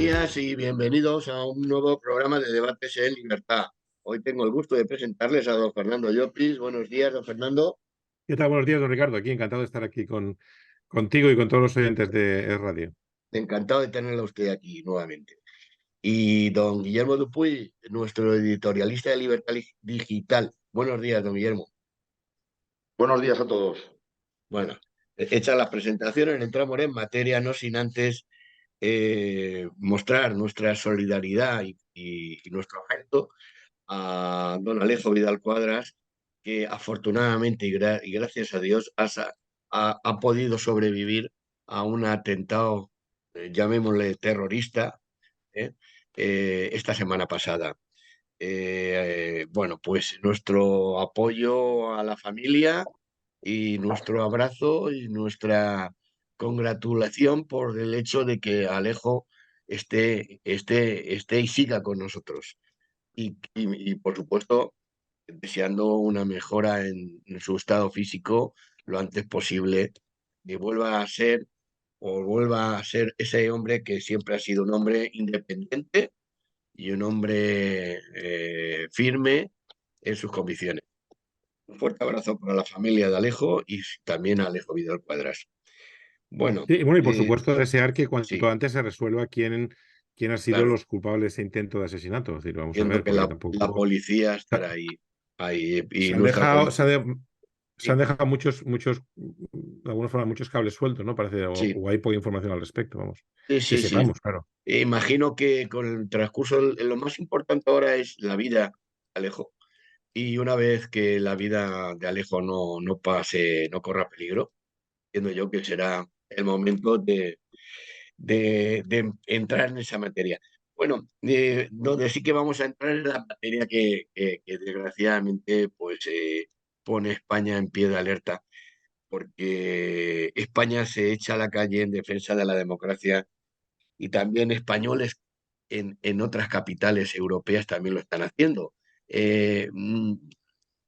días y bienvenidos a un nuevo programa de Debates en Libertad. Hoy tengo el gusto de presentarles a don Fernando Llopis. Buenos días, don Fernando. ¿Qué tal? Buenos días, don Ricardo. Aquí encantado de estar aquí contigo y con todos los oyentes de Radio. Encantado de tenerlo a usted aquí nuevamente. Y don Guillermo Dupuy, nuestro editorialista de Libertad Digital. Buenos días, don Guillermo. Buenos días a todos. Bueno, hechas las presentaciones, entramos en materia, no sin antes mostrar nuestra solidaridad y nuestro afecto a don Alejo Vidal Cuadras, que afortunadamente y gracias a Dios ha podido sobrevivir a un atentado, llamémosle terrorista, ¿eh? Esta semana pasada. Bueno, pues nuestro apoyo a la familia y nuestro abrazo y nuestra congratulación por el hecho de que Alejo esté y siga con nosotros. Y, por supuesto, deseando una mejora en su estado físico lo antes posible, que vuelva a ser ese hombre que siempre ha sido un hombre independiente y un hombre firme en sus convicciones. Un fuerte abrazo para la familia de Alejo y también a Alejo Vidal Cuadras. Bueno, Sí, y bueno, y por supuesto desear que sí, cuanto antes se resuelva quién ha sido claro. los culpables de ese intento de asesinato. Es decir, vamos a Entiendo ver, que porque la tampoco policía estará ahí y se han nuestra dejado, se han sí, dejado de alguna forma, muchos cables sueltos, ¿no? Parece, sí, o hay poca información al respecto, vamos. sí, Que sí, sí. sepamos, claro. Imagino que con el transcurso, lo más importante ahora es la vida de Alejo. Y una vez que la vida de Alejo no pase, no corra peligro, entiendo yo que será el momento de entrar en esa materia. Bueno, donde sí que vamos a entrar en la materia que desgraciadamente pues, pone España en pie de alerta, porque España se echa a la calle en defensa de la democracia y también españoles en otras capitales europeas también lo están haciendo. Eh, mm,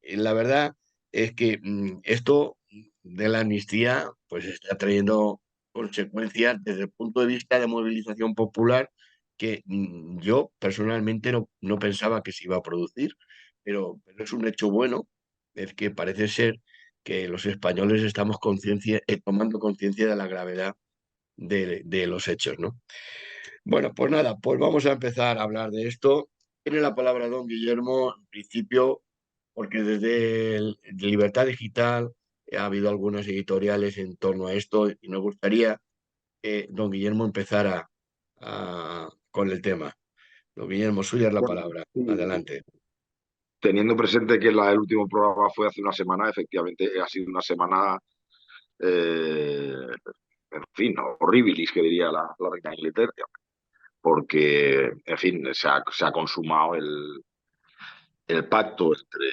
la verdad es que esto de la amnistía pues está trayendo consecuencias desde el punto de vista de movilización popular que yo personalmente no pensaba que se iba a producir, pero es un hecho bueno, es que parece ser que los españoles estamos tomando conciencia de la gravedad de los hechos, ¿no? Bueno, pues nada, pues vamos a empezar a hablar de esto. Tiene la palabra don Guillermo, en principio, porque desde Libertad Digital ha habido algunas editoriales en torno a esto y nos gustaría que don Guillermo empezara con el tema. Don Guillermo, suya es la Bueno, palabra. sí, Adelante. teniendo presente que el último programa fue hace una semana, efectivamente ha sido una semana, eh, en fin, horribilis, que diría la reina de Inglaterra, porque, en fin, se ha consumado el pacto entre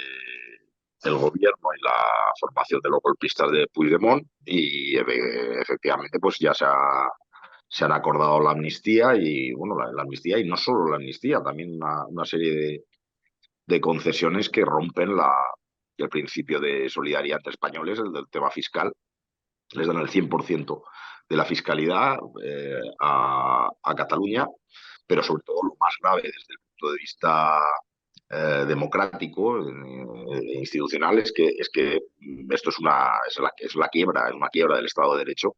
el gobierno y la formación de los golpistas de Puigdemont y efectivamente pues ya se han acordado la amnistía y, bueno, la amnistía y no solo la amnistía, también una serie de concesiones que rompen el principio de solidaridad entre españoles, el del tema fiscal. Les dan el 100% de la fiscalidad a Cataluña, pero sobre todo lo más grave desde el punto de vista democrático e institucional es que esto es una quiebra del Estado de Derecho,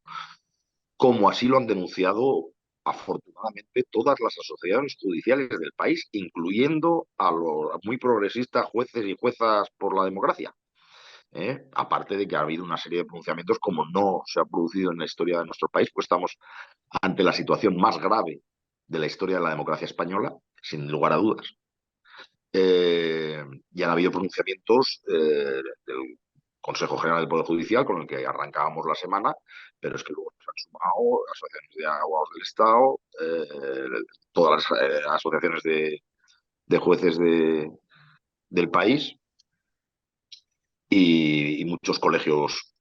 como así lo han denunciado afortunadamente todas las asociaciones judiciales del país, incluyendo a los muy progresistas jueces y juezas por la democracia. Aparte de que ha habido una serie de pronunciamientos como no se ha producido en la historia de nuestro país, pues estamos ante la situación más grave de la historia de la democracia española, sin lugar a dudas. Y han habido pronunciamientos del Consejo General del Poder Judicial, con el que arrancábamos la semana, pero es que luego se han sumado asociaciones de abogados del Estado, todas las asociaciones de jueces del país y muchos colegios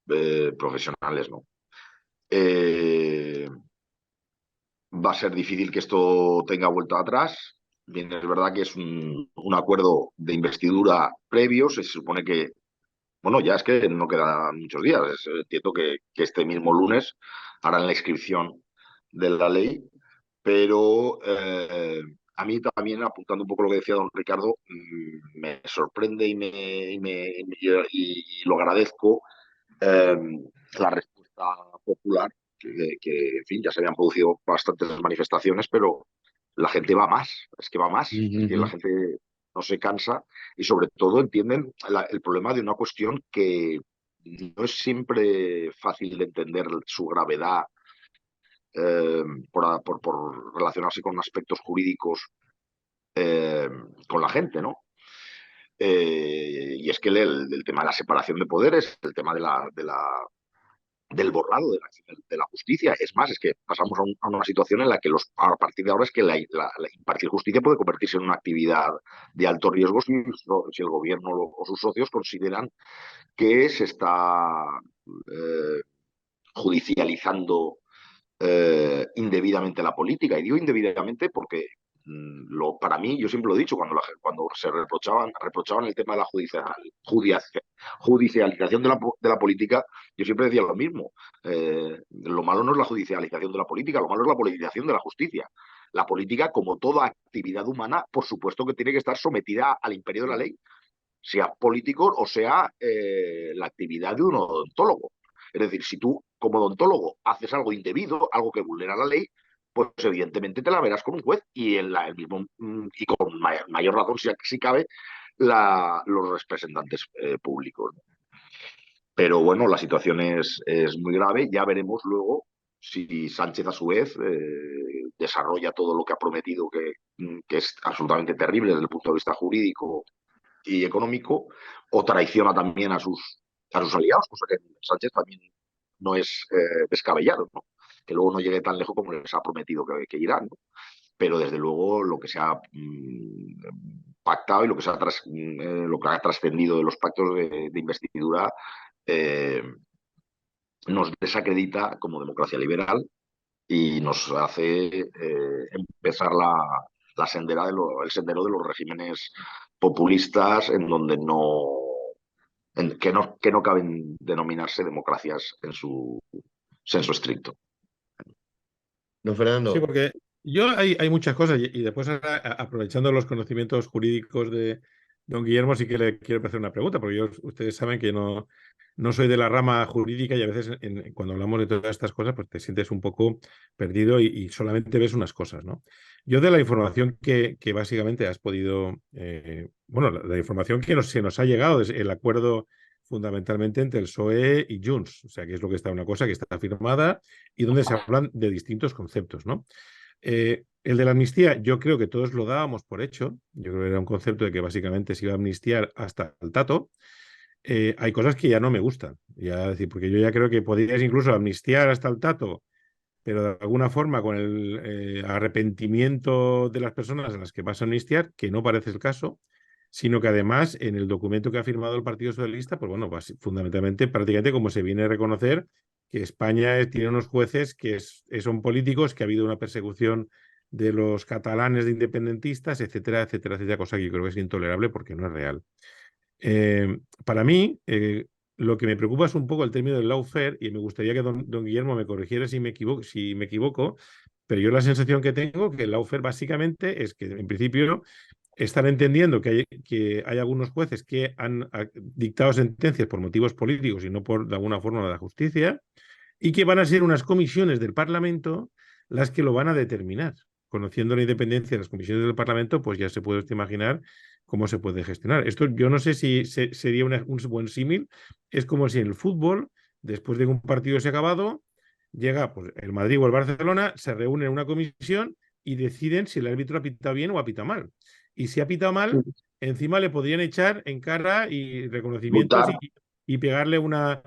profesionales, ¿no? Eh, Va a ser difícil que esto tenga vuelta atrás. Bien, es verdad que es un acuerdo de investidura previo. Se supone que, bueno, ya es que no quedan muchos días. Entiendo que este mismo lunes harán la inscripción de la ley, pero a mí también, apuntando un poco lo que decía don Ricardo, me sorprende y lo agradezco eh, la respuesta popular, en fin, ya se habían producido bastantes manifestaciones, pero la gente va más, es que va más, es que la Ujú. gente no se cansa y sobre todo entienden el problema de una cuestión que no es siempre fácil de entender su gravedad eh, por relacionarse con aspectos jurídicos eh, con la gente, ¿no? Y es que el tema de la separación de poderes, el tema del borrado de la justicia. Es más, es que pasamos a una situación en la que a partir de ahora es que la impartir justicia puede convertirse en una actividad de alto riesgo si el gobierno o sus socios consideran que se está eh, judicializando indebidamente la política. Y digo indebidamente porque para mí, yo siempre lo he dicho, cuando se reprochaban el tema de la judicialización de la política, yo siempre decía lo mismo. Lo malo no es la judicialización de la política, lo malo es la politización de la justicia. La política, como toda actividad humana, por supuesto que tiene que estar sometida al imperio de la ley, sea político o sea la actividad de un odontólogo. Es decir, si tú como odontólogo haces algo indebido, algo que vulnera la ley, pues evidentemente te la verás con un juez y el mismo y con mayor razón si cabe los representantes públicos. Pero bueno, la situación es muy grave. Ya veremos luego si Sánchez a su vez desarrolla todo lo que ha prometido, que es absolutamente terrible desde el punto de vista jurídico y económico, o traiciona también a sus aliados, cosa que Sánchez también no es descabellado, ¿no? Que luego no llegue tan lejos como les ha prometido que irán, ¿no? Pero desde luego lo que se ha pactado y lo que ha trascendido de los pactos de investidura eh, nos desacredita como democracia liberal y nos hace empezar el sendero de los regímenes populistas en donde que no caben denominarse democracias en su senso estricto. Don Sí, Fernando, porque hay muchas cosas y después ahora, aprovechando los conocimientos jurídicos de don Guillermo, sí que le quiero hacer una pregunta, porque ustedes saben que no soy de la rama jurídica y a veces cuando hablamos de todas estas cosas, pues te sientes un poco perdido y solamente ves unas cosas, ¿no? Yo de la información que básicamente has podido, bueno, la información que se nos ha llegado es el acuerdo fundamentalmente entre el PSOE y Junts, o sea, que es lo que está una cosa que está firmada y donde se hablan de distintos conceptos, ¿no? El de la amnistía, yo creo que todos lo dábamos por hecho. Yo creo que era un concepto de que básicamente se iba a amnistiar hasta el tato. Hay cosas que ya no me gustan, ya decir, porque yo ya creo que podrías incluso amnistiar hasta el tato, pero de alguna forma con el arrepentimiento de las personas a las que vas a amnistiar, que no parece el caso, sino que además en el documento que ha firmado el Partido Socialista, pues bueno, fundamentalmente, prácticamente como se viene a reconocer que España tiene unos jueces que son políticos, que ha habido una persecución de los catalanes de independentistas, etcétera, etcétera, etcétera, cosa que yo creo que es intolerable porque no es real. Para mí, lo que me preocupa es un poco el término del lawfare y me gustaría que don Guillermo me corrigiera si me equivoco, pero yo la sensación que tengo que el lawfare básicamente es que en principio están entendiendo que hay algunos jueces que han dictado sentencias por motivos políticos y no por, de alguna forma, de la justicia, y que van a ser unas comisiones del Parlamento las que lo van a determinar. Conociendo la independencia de las comisiones del Parlamento, pues ya se puede usted imaginar cómo se puede gestionar. Esto yo no sé si sería un buen símil. Es como si en el fútbol, después de que un partido se ha acabado, llega pues, el Madrid o el Barcelona, se reúnen en una comisión y deciden si el árbitro ha pitado bien o ha pitado mal. Y si ha pitado mal, encima le podrían echar en cara y reconocimientos Multar. y pegarle una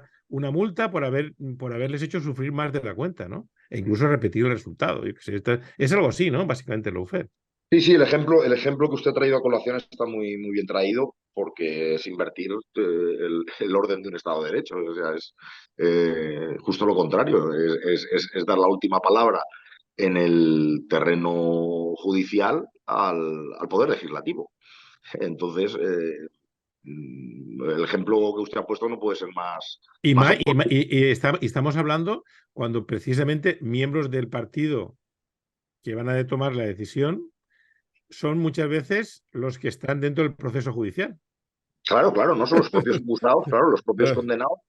multa por haberles hecho sufrir más de la cuenta, ¿no? E incluso repetir el resultado. Es algo así, ¿no? Básicamente el lawfare. Sí, sí, el ejemplo que usted ha traído a colación está muy, muy bien traído porque es invertir el orden de un Estado de Derecho. O sea, es justo lo contrario, es dar la última palabra en el terreno judicial al Poder Legislativo. Entonces, el ejemplo que usted ha puesto no puede ser más oportuno. Y estamos hablando cuando precisamente miembros del partido que van a tomar la decisión son muchas veces los que están dentro del proceso judicial. Claro, claro, no son los propios acusados, claro, los propios Claro. condenados.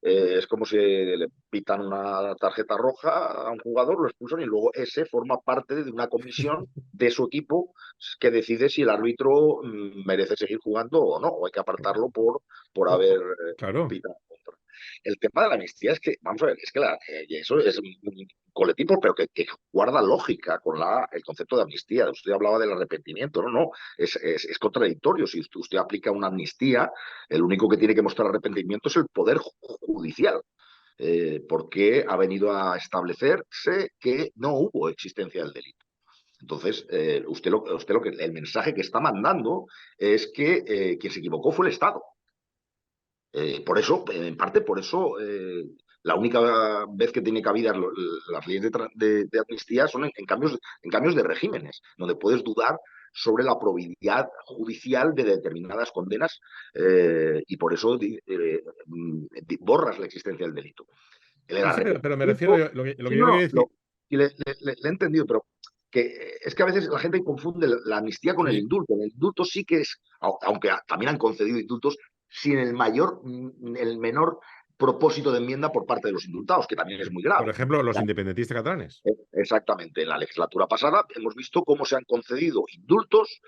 Es como si le pitan una tarjeta roja a un jugador, lo expulsan y luego ese forma parte de una comisión de su equipo que decide si el árbitro merece seguir jugando o no, o hay que apartarlo por haber Claro. pitado en contra. El tema de la amnistía es que, vamos a ver, es que eso es un colectivo, pero que guarda lógica con el concepto de amnistía. Usted hablaba del arrepentimiento, no, es contradictorio. Si usted aplica una amnistía, el único que tiene que mostrar arrepentimiento es el Poder Judicial, porque ha venido a establecerse que no hubo existencia del delito. Entonces, el mensaje que está mandando es que quien se equivocó fue el Estado. Por eso, en parte por eso, la única vez que tiene cabida las leyes de amnistía son en cambios de regímenes, donde puedes dudar sobre la probidad judicial de determinadas condenas y por eso borras la existencia del delito. El Sí, pero me refiero, arrepentimiento, lo sí, que yo quería decir, y le he entendido, pero que es que a veces la gente confunde la amnistía con el sí, indulto. El indulto sí que es, aunque también han concedido indultos, sin el menor propósito de enmienda por parte de los indultados, que también es muy por grave. ejemplo, los independentistas catalanes. Exactamente. En la legislatura pasada hemos visto cómo se han concedido indultos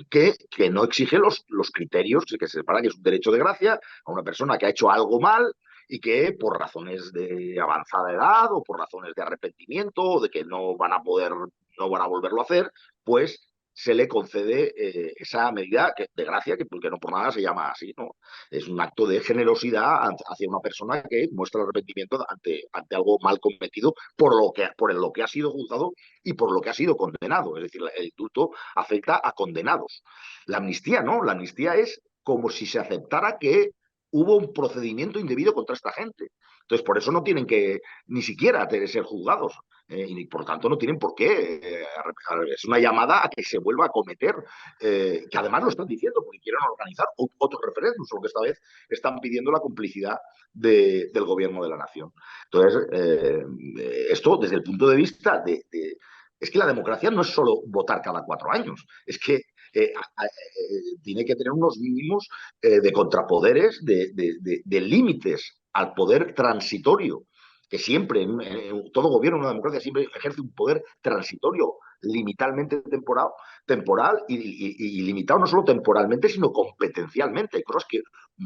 que no exigen los criterios que se separa, que es un derecho de gracia a una persona que ha hecho algo mal y que por razones de avanzada edad o por razones de arrepentimiento o de que no van a volverlo a hacer, pues se le concede esa medida de gracia, que no por nada se llama así, ¿no? Es un acto de generosidad hacia una persona que muestra arrepentimiento ante algo mal cometido por lo que ha sido juzgado y por lo que ha sido condenado. Es decir, el indulto afecta a condenados. La amnistía no, la amnistía es como si se aceptara que hubo un procedimiento indebido contra esta gente. Entonces, por eso no tienen que ni siquiera ser juzgados. Y por tanto no tienen por qué. Es una llamada a que se vuelva a cometer, que además lo están diciendo porque quieren organizar otros referéndums, solo que esta vez están pidiendo la complicidad del gobierno de la nación. Entonces, esto desde el punto de vista es que la democracia no es solo votar cada 4 años, es que tiene que tener unos mínimos de contrapoderes, de límites al poder transitorio, que siempre, todo gobierno en una democracia siempre ejerce un poder transitorio, limitalmente temporal y limitado no solo temporalmente, sino competencialmente. Hay cosas que,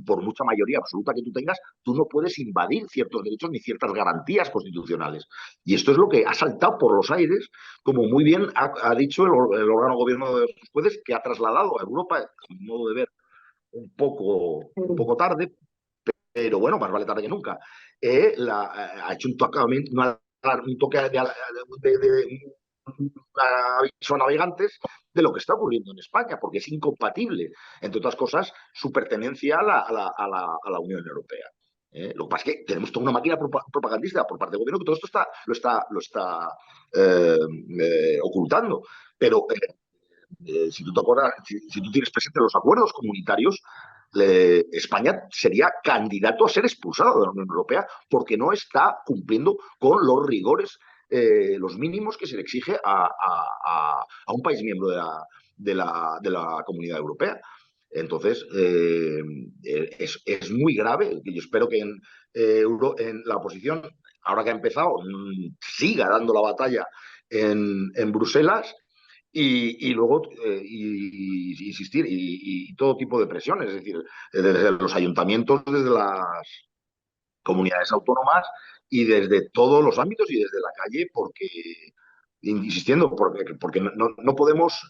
por mucha mayoría absoluta que tú tengas, tú no puedes invadir ciertos derechos ni ciertas garantías constitucionales. Y esto es lo que ha saltado por los aires, como muy bien ha dicho el órgano gobierno de los jueces, que ha trasladado a Europa, a mi modo de ver, un poco tarde, pero bueno, más vale tarde que nunca. Ha hecho un toque de aviso a navegantes de lo que está ocurriendo en España, porque es incompatible, entre otras cosas, su pertenencia a la Unión Europea. Lo que pasa es que tenemos toda una máquina propagandista por parte del gobierno que todo esto lo está ocultando. Pero si tú te acuerdas, si tú tienes presente los acuerdos comunitarios, España sería candidato a ser expulsado de la Unión Europea porque no está cumpliendo con los rigores, los mínimos que se le exige a un país miembro de la Comunidad Europea. Entonces, es muy grave. Yo espero que en la oposición, ahora que ha empezado, siga dando la batalla en Bruselas y luego insistir y todo tipo de presiones, es decir, desde los ayuntamientos, desde las comunidades autónomas y desde todos los ámbitos y desde la calle, porque insistiendo, porque no podemos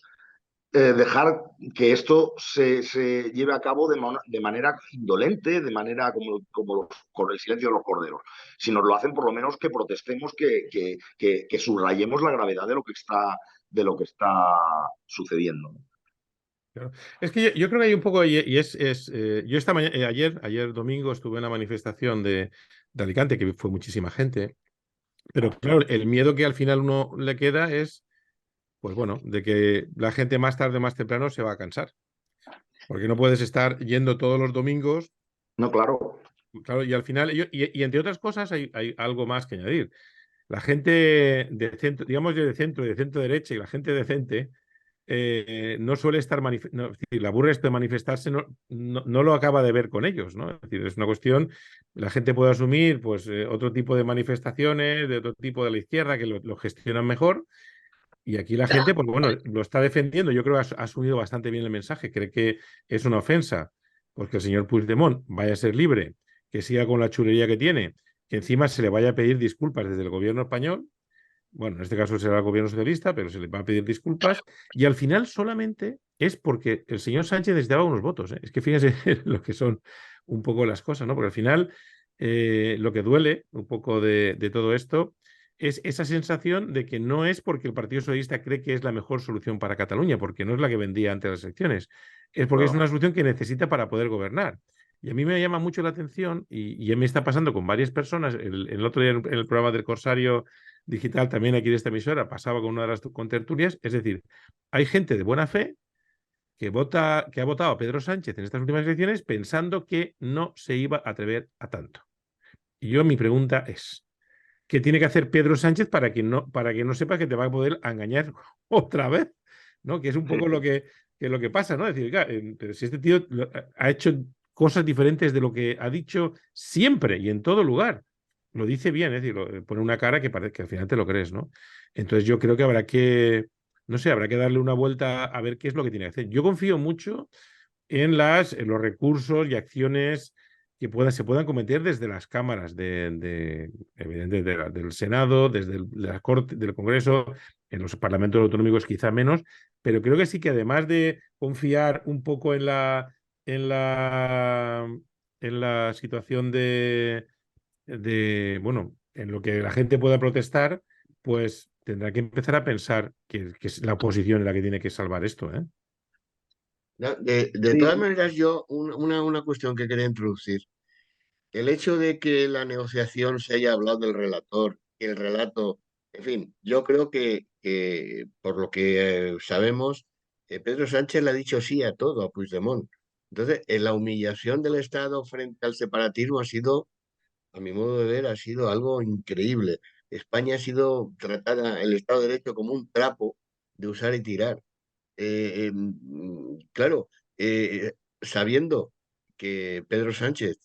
dejar que esto se lleve a cabo de manera indolente, de manera como con el silencio de los corderos. Si nos lo hacen, por lo menos que protestemos, que subrayemos la gravedad de lo que está sucediendo. Claro. Es que yo creo que hay un poco, yo esta mañana, ayer domingo estuve en la manifestación de Alicante, que fue muchísima gente, pero claro, el miedo que al final uno le queda es, pues bueno, de que la gente más tarde o más temprano se va a cansar, porque no puedes estar yendo todos los domingos, No, claro. claro, y al final, y entre otras cosas hay algo más que añadir. la gente de centro, digamos de centro derecha y la gente decente no suele estar no, es decir, la burra esto de manifestarse no lo acaba de ver con ellos, ¿no? Es decir, es una cuestión, la gente puede asumir pues otro tipo de manifestaciones, de otro tipo de la izquierda que lo gestionan mejor. Y aquí la gente, pues bueno, lo está defendiendo. Yo creo que ha asumido bastante bien el mensaje. Cree que es una ofensa, pues que el señor Puigdemont vaya a ser libre, que siga con la chulería que tiene, que encima se le vaya a pedir disculpas desde el gobierno español. Bueno, en este caso será el gobierno socialista, pero se le va a pedir disculpas. Y al final solamente es porque el señor Sánchez necesitaba unos votos, ¿eh? Es que fíjense lo que son un poco las cosas, ¿no? Porque al final lo que duele un poco de todo esto es esa sensación de que no es porque el Partido Socialista cree que es la mejor solución para Cataluña, porque no es la que vendía antes de las elecciones, es porque es Claro. una solución que necesita para poder gobernar. Y a mí me llama mucho la atención, y ya me está pasando con varias personas, el otro día en el programa del Corsario Digital, también aquí de esta emisora, pasaba con una de las contertulias, es decir, hay gente de buena fe que ha votado a Pedro Sánchez en estas últimas elecciones pensando que no se iba a atrever a tanto. Y yo mi pregunta es, ¿qué tiene que hacer Pedro Sánchez para que no sepa que te va a poder engañar otra vez? ¿No? Que es un poco lo que pasa, ¿no? Es decir, claro, pero si este tío ha hecho cosas diferentes de lo que ha dicho siempre y en todo lugar. Lo dice bien, es decir, pone una cara que parece que al final te lo crees, ¿no? Entonces yo creo que no sé, habrá que darle una vuelta a ver qué es lo que tiene que hacer. Yo confío mucho en los recursos y acciones que se puedan cometer desde las cámaras evidentemente del Senado, desde la Corte, del Congreso, en los parlamentos autonómicos quizá menos, pero creo que sí que además de confiar un poco en la, en la situación bueno, en lo que la gente pueda protestar, pues tendrá que empezar a pensar que es la oposición la que tiene que salvar esto, ¿eh? De Sí, todas maneras, yo, una cuestión que quería introducir. El hecho de que la negociación se haya hablado del relator, que el relato, en fin, yo creo que por lo que sabemos, Pedro Sánchez le ha dicho sí a todo a Puigdemont. Entonces, la humillación del Estado frente al separatismo ha sido, a mi modo de ver, ha sido algo increíble. España ha sido tratada, el Estado de Derecho, como un trapo de usar y tirar. Claro, sabiendo que Pedro Sánchez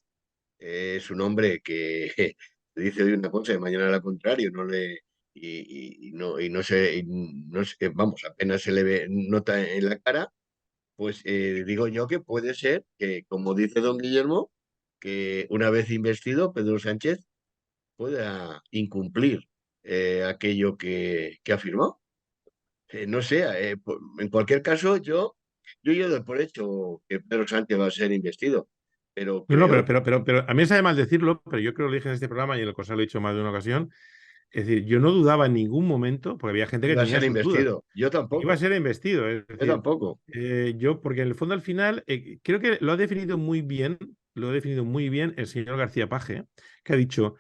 es un hombre que te dice hoy una cosa y mañana la contraria, no le y no se, vamos, apenas se le ve nota en la cara, pues digo yo que puede ser que, como dice don Guillermo, que una vez investido Pedro Sánchez pueda incumplir aquello que afirmó. No sé, en cualquier caso, yo doy por hecho que Pedro Sánchez va a ser investido, pero No, creo pero a mí me sabe mal decirlo, pero yo creo que lo dije en este programa y en el Cosa lo he dicho más de una ocasión. Es decir, yo no dudaba en ningún momento, porque había gente que que iba a tenía ser sus dudas, investido. Yo que iba a tampoco, ser investido. Es yo decir, tampoco. porque en el fondo al final, creo que lo ha definido muy bien el señor García Paje, que ha dicho,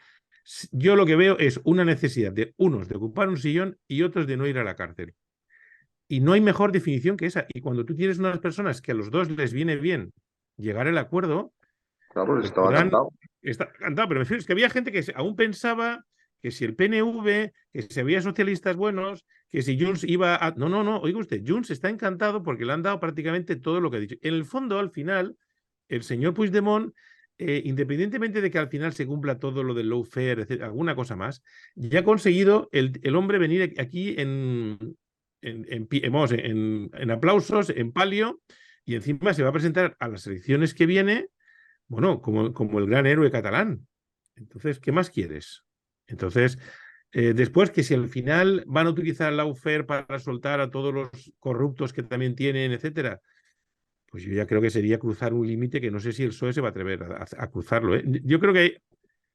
yo lo que veo es una necesidad de unos de ocupar un sillón y otros de no ir a la cárcel. Y no hay mejor definición que esa. Y cuando tú tienes unas personas que a los dos les viene bien llegar al acuerdo, claro, les pues estaba podrán cantado. estar cantados. Pero me refiero, es que había gente que aún pensaba que si el PNV, que si había socialistas buenos, que si Junts iba a... No, no, no, oiga usted, Junts está encantado porque le han dado prácticamente todo lo que ha dicho. En el fondo, al final, el señor Puigdemont, independientemente de que al final se cumpla todo lo del lawfare, etc., alguna cosa más, ya ha conseguido el hombre venir aquí en aplausos, en palio, y encima se va a presentar a las elecciones que viene, bueno, como el gran héroe catalán. Entonces, ¿qué más quieres? Entonces, después que si al final van a utilizar el lawfare para soltar a todos los corruptos que también tienen, etcétera, pues yo ya creo que sería cruzar un límite que no sé si el PSOE se va a atrever a cruzarlo, ¿eh? Yo creo que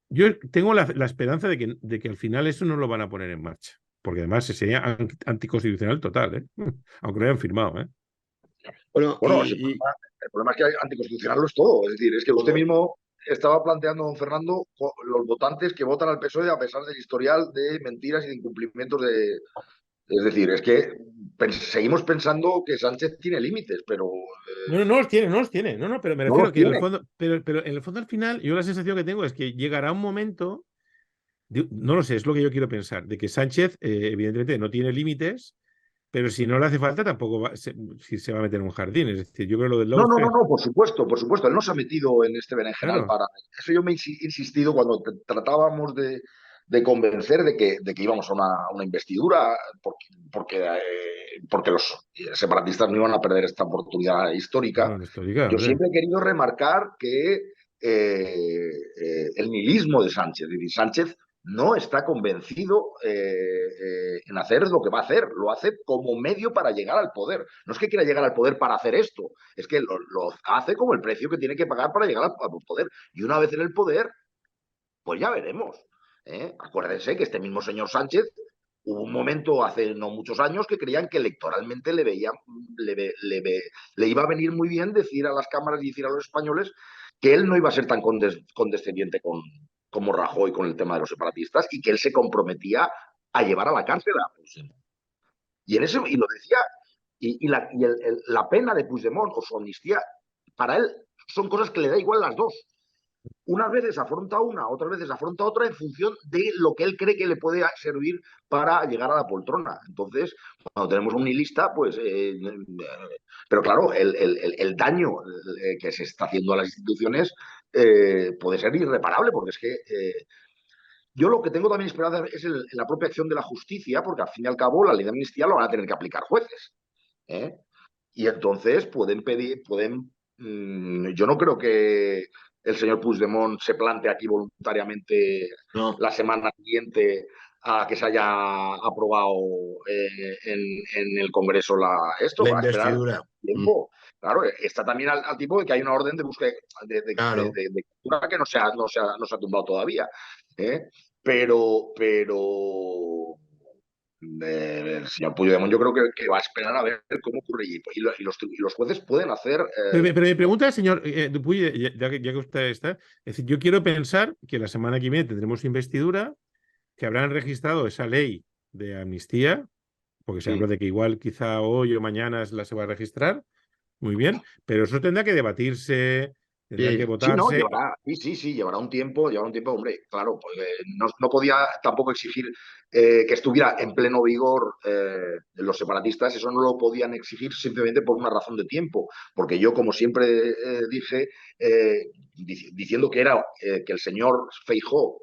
yo tengo la esperanza de que al final eso no lo van a poner en marcha, porque además sería anticonstitucional total, ¿eh? Aunque lo hayan firmado, ¿eh? Bueno, Bueno, el problema es que anticonstitucional lo es todo. Es decir, es que usted todo. mismo estaba planteando, don Fernando, los votantes que votan al PSOE a pesar del historial de mentiras y de incumplimientos de... Es decir, es que seguimos pensando que Sánchez tiene límites, pero No, no los tiene, no los tiene. No, no, pero me no refiero los que en el tiene. fondo, pero en el fondo al final, yo la sensación que tengo es que llegará un momento No lo sé, es lo que yo quiero pensar, de que Sánchez evidentemente no tiene límites, pero si no le hace falta tampoco si se va a meter en un jardín. Es decir, yo creo lo del No, no, no, lawfare, no, por supuesto, por supuesto. Él no se ha metido en este berenjenal claro, para. Eso yo me he insistido cuando tratábamos de convencer de que íbamos a una investidura, porque los separatistas no iban a perder esta oportunidad histórica. claro, histórica, Yo hombre. siempre he querido remarcar que el nihilismo de Sánchez, es decir, Sánchez no está convencido en hacer lo que va a hacer, lo hace como medio para llegar al poder. No es que quiera llegar al poder para hacer esto, es que lo hace como el precio que tiene que pagar para llegar al poder. Y una vez en el poder, pues ya veremos. Acuérdense que este mismo señor Sánchez hubo un momento hace no muchos años que creían que electoralmente le iba a venir muy bien decir a las cámaras y decir a los españoles que él no iba a ser tan condescendiente como Rajoy con el tema de los separatistas y que él se comprometía a llevar a la cárcel a Puigdemont. Y en eso, y lo decía, la pena de Puigdemont o su amnistía, para él son cosas que le da igual las dos. Unas veces afronta una, otras veces afronta otra en función de lo que él cree que le puede servir para llegar a la poltrona. Entonces, cuando tenemos un nihilista, pues. Pero claro, el daño que se está haciendo a las instituciones puede ser irreparable, porque es que. Yo lo que tengo también esperanza es en la propia acción de la justicia, porque al fin y al cabo la ley de amnistía lo van a tener que aplicar jueces. ¿Eh? Y entonces pueden pedir, yo no creo que el señor Puigdemont se plante aquí voluntariamente No, la semana siguiente a que se haya aprobado en el Congreso esto, la va a esperar investidura. Mm, tiempo. Claro, está también al tipo de que hay una orden de búsqueda claro. de captura que no se ha tumbado todavía. ¿Eh? Pero el señor Puigdemont yo creo que va a esperar a ver cómo ocurre y los jueces pueden hacer. Pero mi pregunta, señor Dupuy, ya que usted está, es decir, yo quiero pensar que la semana que viene tendremos investidura, que habrán registrado esa ley de amnistía, porque se habla Sí, de que igual quizá hoy o mañana se va a registrar, muy bien, pero eso tendrá que debatirse, tendrá que Sí, sí, no, votarse. sí, llevará un tiempo, hombre, claro, pues, no podía tampoco exigir que estuviera en pleno vigor los separatistas, eso no lo podían exigir simplemente por una razón de tiempo, porque yo, como siempre dije, diciendo que era que el señor Feijóo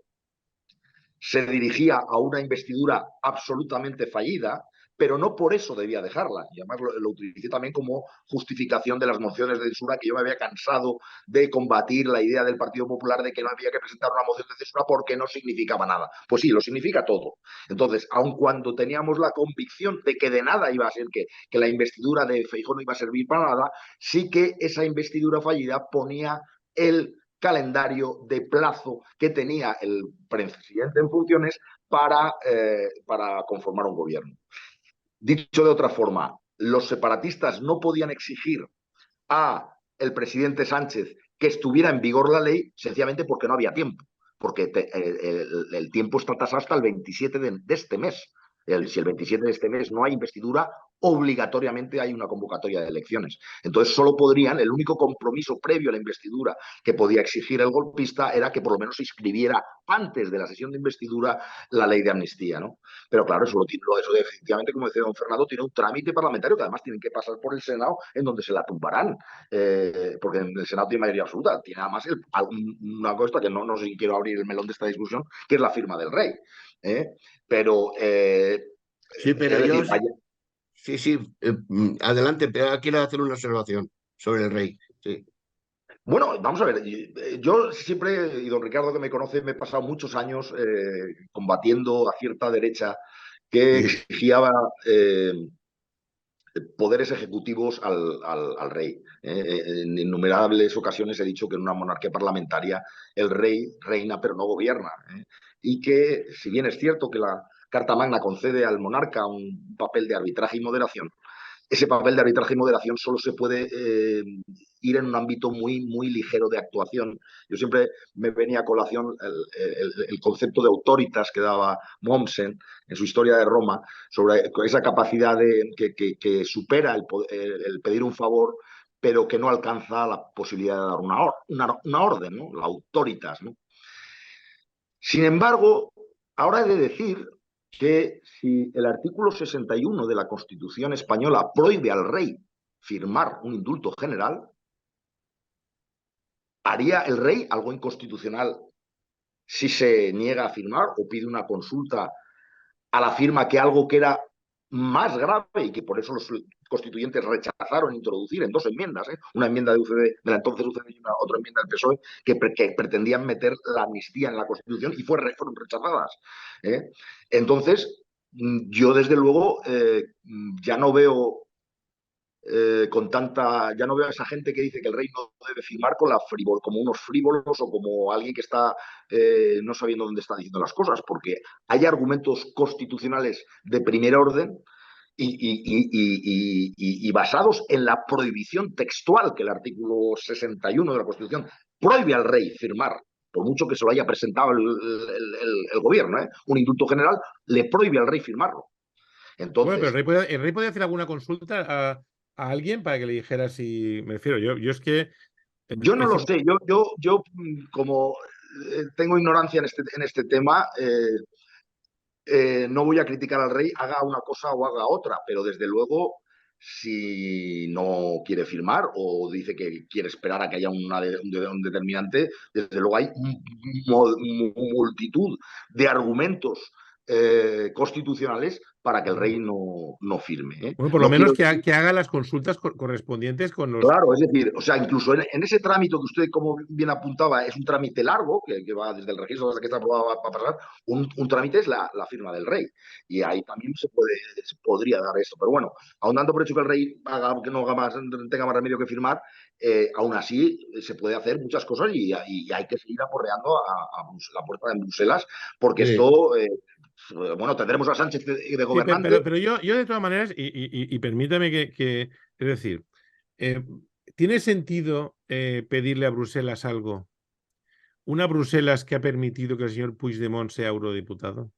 se dirigía a una investidura absolutamente fallida, pero no por eso debía dejarla. Y además lo utilicé también como justificación de las mociones de censura, que yo me había cansado de combatir la idea del Partido Popular de que no había que presentar una moción de censura porque no significaba nada. Pues sí, lo significa todo. Entonces, aun cuando teníamos la convicción de que de nada iba a ser, que la investidura de Feijóo no iba a servir para nada, sí que esa investidura fallida ponía el calendario de plazo que tenía el presidente en funciones para conformar un gobierno. Dicho de otra forma, los separatistas no podían exigir a el presidente Sánchez que estuviera en vigor la ley sencillamente porque no había tiempo, porque el tiempo está tasado hasta el 27 de este mes. Si el 27 de este mes no hay investidura, obligatoriamente hay una convocatoria de elecciones. Entonces solo podrían, el único compromiso previo a la investidura que podía exigir el golpista era que por lo menos se inscribiera antes de la sesión de investidura la ley de amnistía, ¿no? Pero claro, eso efectivamente, como decía don Fernando, tiene un trámite parlamentario que además tienen que pasar por el Senado en donde se la tumbarán, porque en el Senado tiene mayoría absoluta. Tiene además una cosa que no sé si quiero abrir el melón de esta discusión, que es la firma del rey. ¿Eh? Pero, Sí, pero es yo, decir, vaya. sí, sí, adelante, pero quiero hacer una observación sobre el rey. Sí, Bueno, vamos a ver, yo siempre, y don Ricardo que me conoce, me he pasado muchos años combatiendo a cierta derecha que sí, exigía eh, poderes ejecutivos al rey. En innumerables ocasiones he dicho que en una monarquía parlamentaria el rey reina pero no gobierna. Y que, si bien es cierto que la Carta Magna concede al monarca un papel de arbitraje y moderación, ese papel de arbitraje y moderación solo se puede ir en un ámbito muy, muy ligero de actuación. Yo siempre me venía a colación el concepto de autoritas que daba Mommsen en su historia de Roma, sobre esa capacidad que supera el pedir un favor, pero que no alcanza la posibilidad de dar una orden, ¿no? La autoritas, ¿no? Sin embargo, Ahora he de decir que si el artículo 61 de la Constitución española prohíbe al rey firmar un indulto general, ¿haría el rey algo inconstitucional si se niega a firmar o pide una consulta a la firma que algo que era más grave y que por eso los constituyentes rechazaron introducir en dos enmiendas, una enmienda de, UCD, de la entonces UCD y una otra enmienda del PSOE, que pretendían meter la amnistía en la Constitución y fueron rechazadas? Entonces, yo desde luego ya no veo ya no veo a esa gente que dice que el rey no debe firmar como unos frívolos o como alguien que está no sabiendo dónde está diciendo las cosas, porque hay argumentos constitucionales de primer orden y basados en la prohibición textual que el artículo 61 de la Constitución prohíbe al rey firmar, por mucho que se lo haya presentado el gobierno, un indulto general, le prohíbe al rey firmarlo. Bueno, pero Entonces, el rey podía hacer alguna consulta a alguien para que le dijera si. Me refiero, yo es que. yo no lo sé, yo como tengo ignorancia en este tema, no voy a criticar al rey, haga una cosa o haga otra, pero desde luego, si no quiere firmar o dice que quiere esperar a que haya un determinante, desde luego hay multitud de argumentos constitucionales para que el rey no firme. Bueno, por lo No menos quiero que haga las consultas correspondientes con los. Claro, es decir, o sea, incluso en ese trámite que usted, como bien apuntaba, es un trámite largo, que va desde el registro hasta que está aprobado para pasar, un trámite es la firma del rey. Y ahí también se podría dar esto. Pero bueno, aun dando por hecho que el rey que no haga más, tenga más remedio que firmar, aún así se puede hacer muchas cosas y hay que seguir aporreando a la puerta de Bruselas, porque Sí, esto, bueno, tendremos a Sánchez de sí, gobernante. pero yo de todas maneras, y permítame es decir, ¿tiene sentido pedirle a Bruselas algo? ¿Una Bruselas que ha permitido que el señor Puigdemont sea eurodiputado?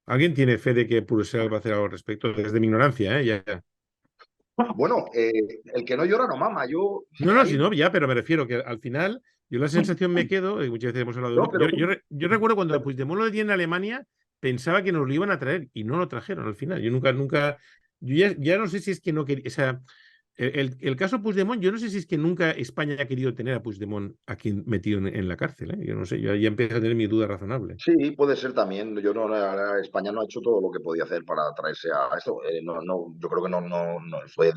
¿Alguien tiene fe de que Bruselas va a hacer algo al respecto? Desde mi ignorancia, ¿eh? Ya. Bueno, el que no llora no mama. Yo No, si ahí no, ya, pero me refiero que al final, yo la sensación me quedo, y muchas veces hemos hablado de no, Europa. Yo recuerdo cuando a Puigdemont lo tenían en Alemania, pensaba que nos lo iban a traer y no lo trajeron al final. Yo nunca, yo ya no sé si es que no quería, o sea, el caso Puigdemont, yo no sé si es que nunca España ha querido tener a Puigdemont aquí metido en la cárcel, ¿eh? Yo no sé, yo ya empiezo a tener mi duda razonable. Sí, puede ser también. España no ha hecho todo lo que podía hacer para traerse a esto. Yo creo que no fue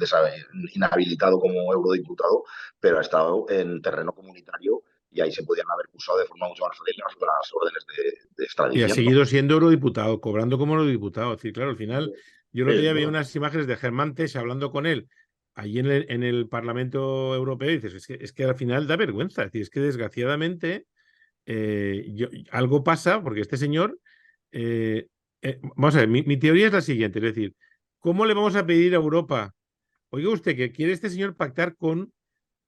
inhabilitado como eurodiputado, pero ha estado en terreno comunitario y ahí se podían haber usado de forma mucho más fácil las órdenes de Y ha extradición, ¿no? seguido siendo eurodiputado, cobrando como eurodiputado. Es decir, claro, al final, yo el otro día veía Bueno, unas imágenes de Germán Tertsch hablando con él allí en el Parlamento Europeo y dices, es que al final da vergüenza. Es decir, es que desgraciadamente algo pasa porque este señor, vamos a ver, mi teoría es la siguiente, es decir, ¿cómo le vamos a pedir a Europa, oiga usted, que quiere este señor pactar con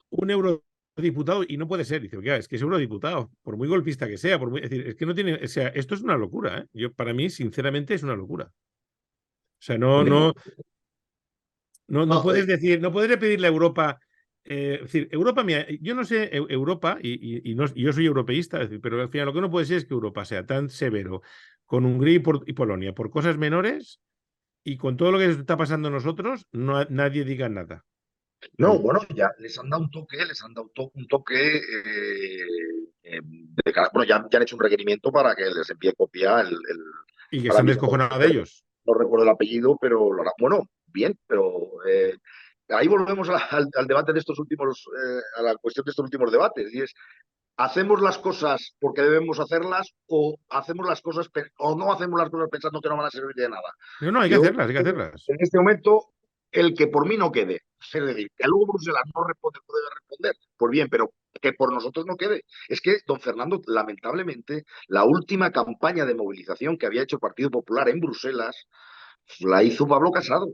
un eurodiputado y no puede ser? Dice, oiga, es que es eurodiputado, por muy golpista que sea, es decir, es que no tiene, o sea, esto es una locura, ¿eh? Para mí, sinceramente, es una locura. O sea, no, no no, puedes decir, no puedes pedirle a Europa, es decir, Europa, mira, yo no sé, Europa, y yo soy europeísta, es decir, pero al final lo que no puede ser es que Europa sea tan severo con Hungría y Polonia por cosas menores y con todo lo que está pasando a nosotros, nadie diga nada. no, bueno, ya les han dado un toque, un toque bueno, ya han hecho un requerimiento para que les envíe copia Y que se ahora han mismo descojonado de ellos. no recuerdo el apellido, pero bueno, bien, pero ahí volvemos al debate de estos últimos, a la cuestión de estos últimos debates, y es, ¿hacemos las cosas porque debemos hacerlas o hacemos las cosas o no hacemos las cosas pensando que no van a servir de nada? No, hay que Yo, hacerlas, hay que hacerlas. en este momento, el que por mí no quede, es decir, que luego Bruselas no responde, puede responder, pues bien, pero que por nosotros no quede. Es que, don Fernando, lamentablemente, la última campaña de movilización que había hecho el Partido Popular en Bruselas la hizo Pablo Casado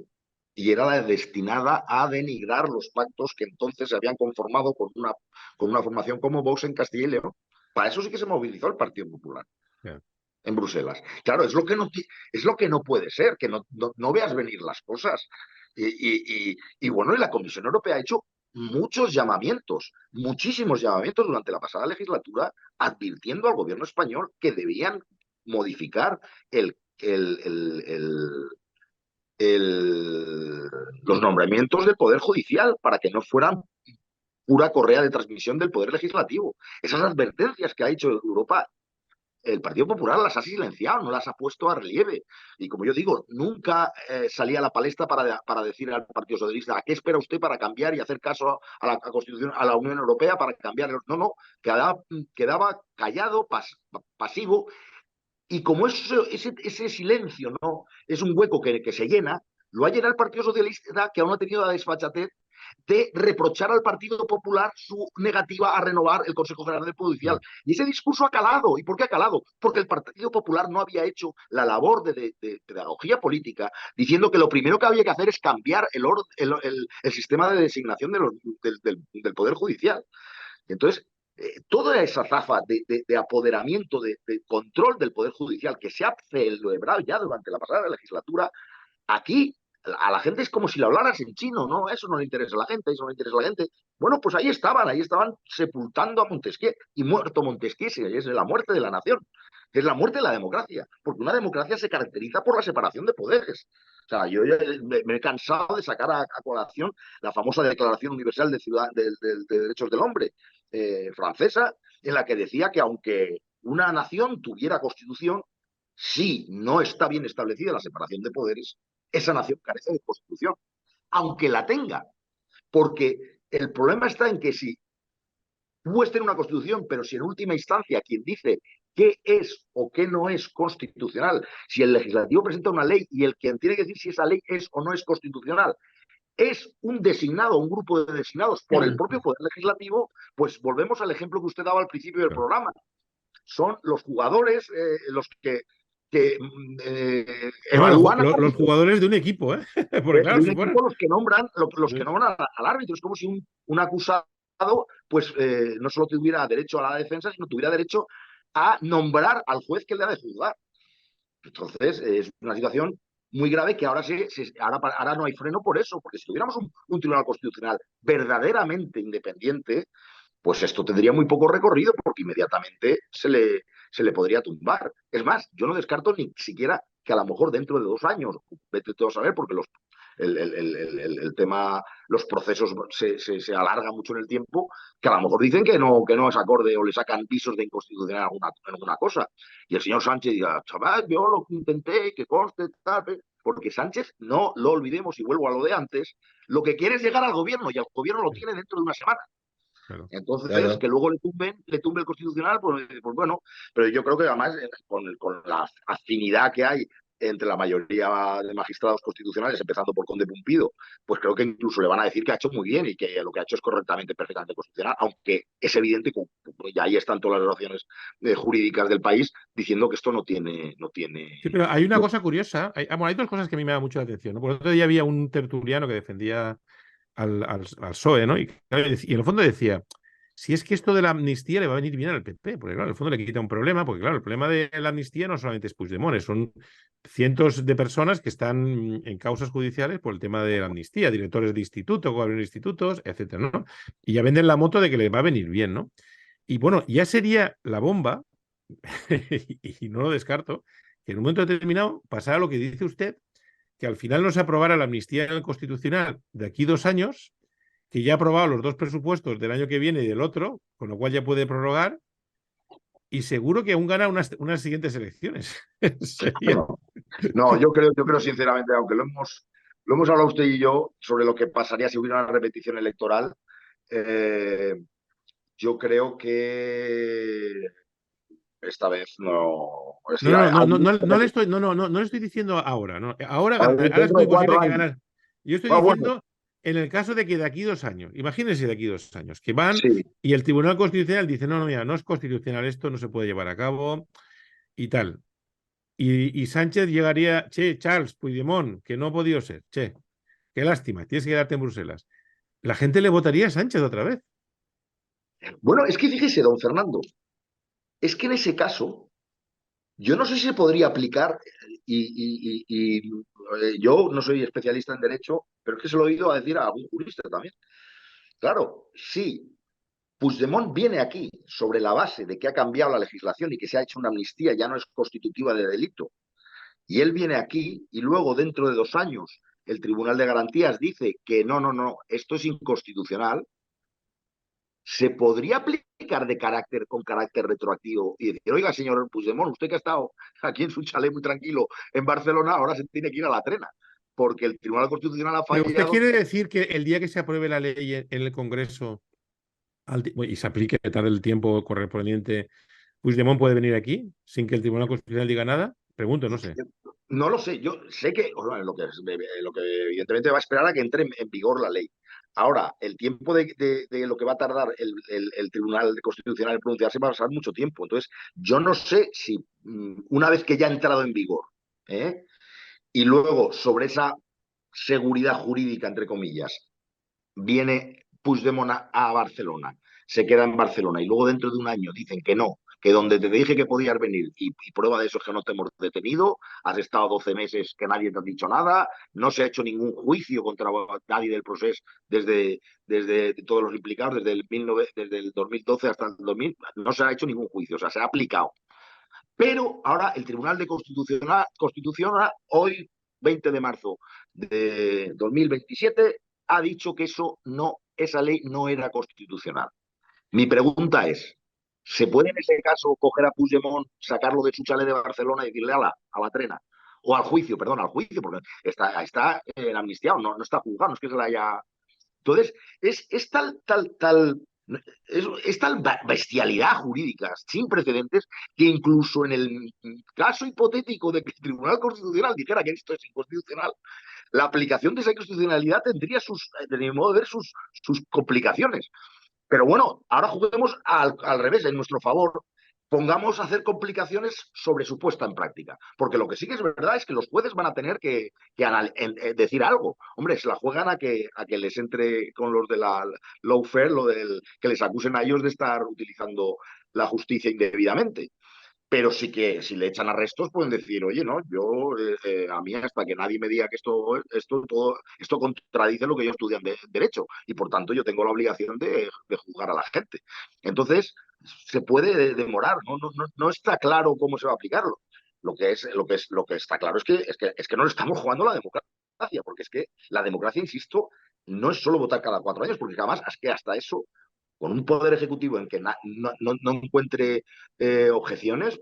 y era la destinada a denigrar los pactos que entonces se habían conformado con una formación como Vox en Castilla y León. Para eso sí que se movilizó el Partido Popular Ya. en Bruselas. Claro, es lo que no puede ser, que no veas venir las cosas. Y bueno, y la Comisión Europea ha hecho muchos llamamientos, muchísimos llamamientos durante la pasada legislatura, advirtiendo al gobierno español que debían modificar el, el, el, el, los nombramientos del Poder Judicial para que no fueran pura correa de transmisión del Poder Legislativo. Esas advertencias que ha hecho Europa, el Partido Popular las ha silenciado, no las ha puesto a relieve. Y como yo digo, nunca salía a la palestra para decir al Partido Socialista, ¿a qué espera usted para cambiar y hacer caso a la Constitución, a la Unión Europea para cambiar? No, no, quedaba callado, pasivo, y como ese silencio no es un hueco que se llena, lo ha llenado el Partido Socialista, que aún ha tenido la desfachatez de reprochar al Partido Popular su negativa a renovar el Consejo General del Poder Judicial. Y ese discurso ha calado. ¿Y por qué ha calado? Porque el Partido Popular no había hecho la labor de pedagogía política, diciendo que lo primero que había que hacer es cambiar el sistema de designación del Poder Judicial. Entonces, toda esa zafa de apoderamiento, de control del Poder Judicial que se ha celebrado ya durante la pasada legislatura, aquí a la gente es como si le hablaras en chino, ¿no? Eso no le interesa a la gente, eso no le interesa a la gente. Bueno, pues ahí estaban sepultando a Montesquieu, y muerto Montesquieu, es la muerte de la nación, es la muerte de la democracia, porque una democracia se caracteriza por la separación de poderes. O sea, yo ya me he cansado de sacar a colación la famosa Declaración Universal de Derechos del Hombre francesa, en la que decía que aunque una nación tuviera constitución, si no está bien establecida la separación de poderes, esa nación carece de constitución, aunque la tenga. Porque el problema está en que si puedes tener una constitución, pero si en última instancia quien dice qué es o qué no es constitucional, si el legislativo presenta una ley y el quien tiene que decir si esa ley es o no es constitucional es un designado, un grupo de designados por el propio Poder Legislativo, pues volvemos al ejemplo que usted daba al principio del programa. Son los jugadores los que evalúan los jugadores de un equipo, ¿eh? Porque, claro, de un equipo los que nombran al árbitro. Es como si un acusado pues no solo tuviera derecho a la defensa, sino tuviera derecho a nombrar al juez que le ha de juzgar. Entonces es una situación muy grave que ahora no hay freno por eso, porque si tuviéramos un tribunal constitucional verdaderamente independiente, pues esto tendría muy poco recorrido, porque inmediatamente se le podría tumbar. Es más, yo no descarto ni siquiera que a lo mejor dentro de 2 años, vete todo a saber, porque el tema, los procesos se alargan mucho en el tiempo, que a lo mejor dicen que no es acorde o le sacan visos de inconstitucionalidad en alguna cosa. Y el señor Sánchez diga, chaval, yo lo intenté, que conste, tal, porque Sánchez, no lo olvidemos, y vuelvo a lo de antes, lo que quiere es llegar al gobierno, y el gobierno lo tiene dentro de una semana. Claro. Entonces, claro, que luego le tumbe el Constitucional, pues bueno, pero yo creo que además con la afinidad que hay entre la mayoría de magistrados constitucionales, empezando por Conde Pumpido, pues creo que incluso le van a decir que ha hecho muy bien y que lo que ha hecho es correctamente, perfectamente constitucional, aunque es evidente que ya ahí están todas las relaciones jurídicas del país diciendo que esto no tiene... Sí, pero hay una cosa curiosa, hay 2 cosas que a mí me da mucho la atención, ¿no? Por el otro día había un tertuliano que defendía al PSOE, ¿no? Y en el fondo decía, si es que esto de la amnistía le va a venir bien al PP, porque claro, en el fondo le quita un problema, porque claro, el problema de la amnistía no solamente es Puigdemont, son cientos de personas que están en causas judiciales por el tema de la amnistía, directores de institutos, gobiernos de institutos, etcétera, ¿no? Y ya venden la moto de que le va a venir bien, ¿no? Y bueno, ya sería la bomba, y no lo descarto, que en un momento determinado pasara lo que dice usted, que al final no se aprobara la amnistía en el Constitucional de aquí 2 años, que ya ha aprobado los 2 presupuestos del año que viene y del otro, con lo cual ya puede prorrogar, y seguro que aún gana unas siguientes elecciones. No, yo creo sinceramente, aunque lo hemos hablado usted y yo sobre lo que pasaría si hubiera una repetición electoral, yo creo que esta vez no. No le estoy diciendo ahora, ¿no? Ahora es muy posible que ganar. Yo estoy diciendo en el caso de que de aquí 2 años, imagínense de aquí 2 años, que van y el Tribunal Constitucional dice, no, mira, no es constitucional esto, no se puede llevar a cabo y tal. Y Sánchez llegaría, che, Charles Puigdemont, que no ha podido ser, che, qué lástima, tienes que quedarte en Bruselas. La gente le votaría a Sánchez otra vez. Bueno, es que fíjese, don Fernando, es que en ese caso, yo no sé si se podría aplicar, y yo no soy especialista en derecho, pero es que se lo he oído a decir a algún jurista también. Claro, sí, Puigdemont viene aquí sobre la base de que ha cambiado la legislación y que se ha hecho una amnistía, ya no es constitutiva de delito. Y él viene aquí y luego dentro de 2 años el Tribunal de Garantías dice que no, esto es inconstitucional. ¿Se podría aplicar con carácter retroactivo y decir, oiga, señor Puigdemont, usted que ha estado aquí en su chalet muy tranquilo en Barcelona, ahora se tiene que ir a la trena, porque el Tribunal Constitucional ha Pero usted fallado? quiere decir que el día que se apruebe la ley en el Congreso y se aplique tal el tiempo correspondiente, ¿Puigdemont puede venir aquí sin que el Tribunal Constitucional diga nada? Pregunto, no sé. No lo sé, yo sé que lo que evidentemente va a esperar a que entre en vigor la ley. Ahora, el tiempo de lo que va a tardar el Tribunal Constitucional en pronunciarse va a pasar mucho tiempo. Entonces, yo no sé si una vez que ya ha entrado en vigor, ¿eh? Y luego sobre esa seguridad jurídica, entre comillas, viene Puigdemont a Barcelona, se queda en Barcelona y luego dentro de un año dicen que no, que donde te dije que podías venir y prueba de eso es que no te hemos detenido, has estado 12 meses que nadie te ha dicho nada, no se ha hecho ningún juicio contra nadie del proceso desde todos los implicados, desde el 2012 hasta el 2000, no se ha hecho ningún juicio, o sea, se ha aplicado. Pero ahora el Tribunal de Constitucional hoy, 20 de marzo de 2027, ha dicho que esa ley no era constitucional. Mi pregunta es, ¿se puede en ese caso coger a Puigdemont, sacarlo de su chalet de Barcelona y decirle a la trena? O al juicio, perdón, al juicio, porque está amnistiado, no está juzgado, no es que se la haya... Entonces, es tal bestialidad jurídica sin precedentes que incluso en el caso hipotético de que el Tribunal Constitucional dijera que esto es inconstitucional, la aplicación de esa inconstitucionalidad tendría de mi modo de ver, sus complicaciones. Pero bueno, ahora juguemos al revés, en nuestro favor. Pongamos a hacer complicaciones sobre su puesta en práctica. Porque lo que sí que es verdad es que los jueces van a tener que decir algo. Hombre, se la juegan a que les entre con los de la lawfare, que les acusen a ellos de estar utilizando la justicia indebidamente. Pero sí que si le echan arrestos pueden decir, oye, no, yo a mí hasta que nadie me diga que esto contradice lo que yo estudié en Derecho y por tanto yo tengo la obligación de juzgar a la gente. Entonces, se puede demorar, no está claro cómo se va a aplicarlo. Lo que está claro es que no le estamos jugando a la democracia, porque es que la democracia, insisto, no es solo votar cada 4 años, porque además es que hasta eso con un poder ejecutivo en que no encuentre objeciones,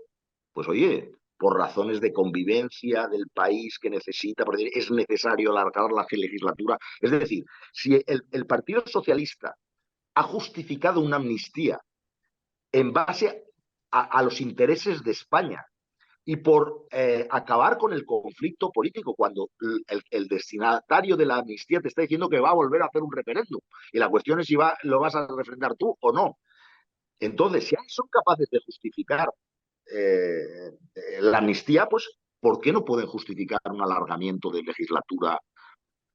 pues oye, por razones de convivencia del país que necesita, porque es necesario alargar la legislatura. Es decir, si el Partido Socialista ha justificado una amnistía en base a los intereses de España y por acabar con el conflicto político, cuando el destinatario de la amnistía te está diciendo que va a volver a hacer un referéndum y la cuestión es si lo vas a refrendar tú o no. Entonces, si son capaces de justificar la amnistía, pues ¿por qué no pueden justificar un alargamiento de legislatura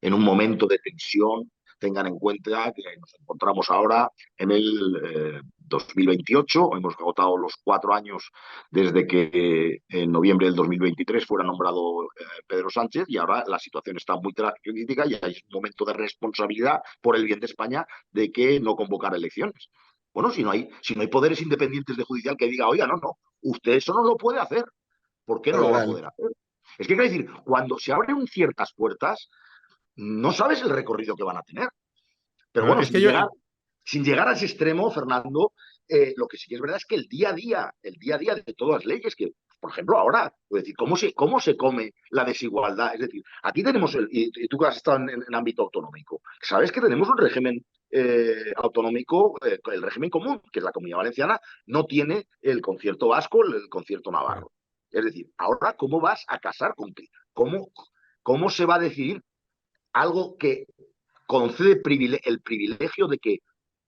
en un momento de tensión? Tengan en cuenta que nos encontramos ahora en el 2028, hemos agotado los 4 años desde que en noviembre del 2023 fuera nombrado Pedro Sánchez y ahora la situación está muy crítica y hay un momento de responsabilidad por el bien de España de que no convocar elecciones. Bueno, si no hay poderes independientes de judicial que diga, oiga, no, usted eso no lo puede hacer. ¿Por qué no lo va a poder hacer? Es que quiero decir, cuando se abren ciertas puertas, no sabes el recorrido que van a tener. Pero No, bueno, es que yo, sin llegar a ese extremo, Fernando, lo que sí que es verdad es que el día a día de todas las leyes, que, por ejemplo, ahora, es decir, ¿cómo se come la desigualdad? Es decir, aquí tenemos, y tú que has estado en ámbito autonómico, sabes que tenemos un régimen autonómico, el régimen común, que es la Comunidad Valenciana, no tiene el concierto vasco, el concierto navarro. Es decir, ahora, ¿cómo vas a casar con qué? ¿Cómo se va a decidir algo que concede el privilegio de que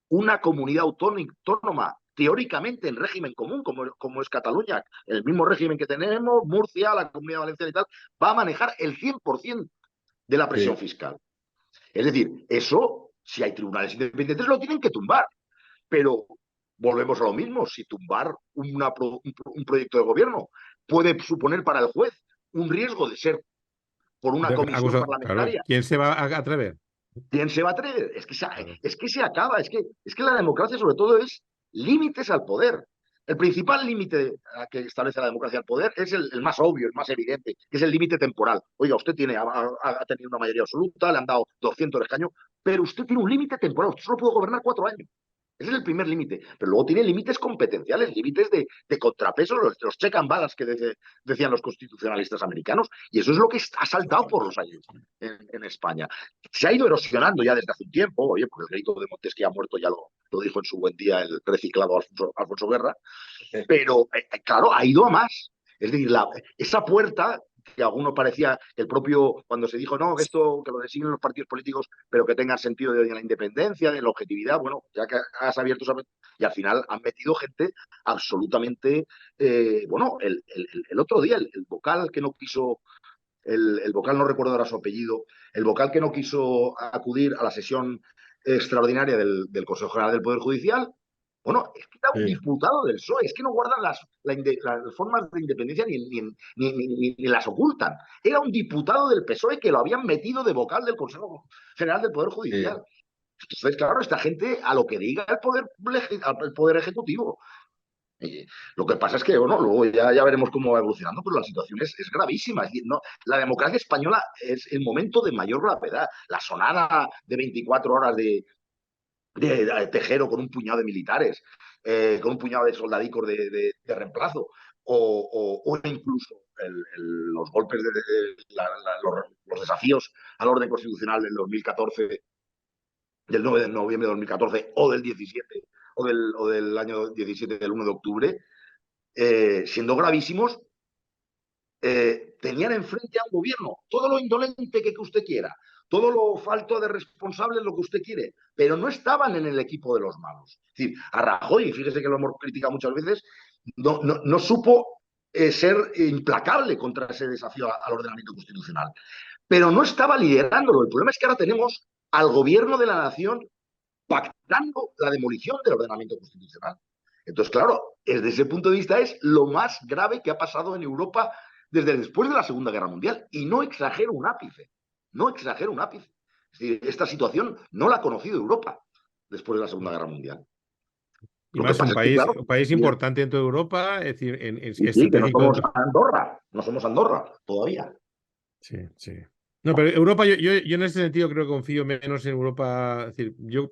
una comunidad autónoma, teóricamente en régimen común, como es Cataluña, el mismo régimen que tenemos, Murcia, la Comunidad Valenciana y tal, va a manejar el 100% de la presión fiscal? Es decir, eso, si hay tribunales independientes, lo tienen que tumbar. Pero volvemos a lo mismo, si tumbar un proyecto de gobierno puede suponer para el juez un riesgo de ser por una comisión claro, parlamentaria. ¿quién se va a atrever? ¿Quién se va a atrever? Claro. Es que se acaba, es que la democracia sobre todo es límites al poder. El principal límite que establece la democracia al poder es el más obvio, el más evidente, que es el límite temporal. Oiga, usted ha tenido una mayoría absoluta, le han dado 200 escaños, pero usted tiene un límite temporal, usted solo puede gobernar 4 años. Ese es el primer límite. Pero luego tiene límites competenciales, límites de contrapeso, los check and balance que decían los constitucionalistas americanos. Y eso es lo que ha saltado por los años en España. Se ha ido erosionando ya desde hace un tiempo, oye, porque el grito de Montesquieu ha muerto, ya lo dijo en su buen día el reciclado Alfonso Guerra, pero claro, ha ido a más. Es decir, esa puerta que a alguno parecía el propio, cuando se dijo, no, que esto, que lo designen los partidos políticos, pero que tengan sentido de la independencia, de la objetividad, bueno, ya que has abierto esa... Y al final han metido gente absolutamente, bueno, el otro día, el vocal que no quiso, el vocal no recuerdo ahora su apellido, el vocal que no quiso acudir a la sesión extraordinaria del Consejo General del Poder Judicial, bueno, es que era un Sí. diputado del PSOE, es que no guardan las formas de independencia ni las ocultan. Era un diputado del PSOE que lo habían metido de vocal del Consejo General del Poder Judicial. Entonces, claro, esta gente a lo que diga el poder ejecutivo. Lo que pasa es que, bueno, luego ya veremos cómo va evolucionando, pero la situación es gravísima. Es decir, no, la democracia española es el momento de mayor gravedad. La sonada de 24 horas de Tejero con un puñado de militares, con un puñado de soldadicos de reemplazo, o incluso los golpes, los desafíos al orden constitucional del 2014, del 9 de noviembre de 2014 o del 17 o del año 17 del 1 de octubre, siendo gravísimos, tenían enfrente a un gobierno, todo lo indolente que usted quiera, todo lo falto de responsable lo que usted quiere, pero no estaban en el equipo de los malos. Es decir, a Rajoy, fíjese que lo hemos criticado muchas veces, no supo ser implacable contra ese desafío al ordenamiento constitucional, pero no estaba liderándolo. El problema es que ahora tenemos al gobierno de la nación pactando la demolición del ordenamiento constitucional. Entonces, claro, desde ese punto de vista es lo más grave que ha pasado en Europa desde después de la Segunda Guerra Mundial. Y no exagero un ápice, no exagero un ápice. Es decir, esta situación no la ha conocido Europa después de la Segunda Guerra Mundial. Y Lo que más pasa es que, claro, un país mira, importante en toda Europa, es decir, sí, que no estratégico. somos Andorra, no somos Andorra todavía. Sí, sí. No, pero Europa, yo en ese sentido creo que confío menos en Europa. Es decir, yo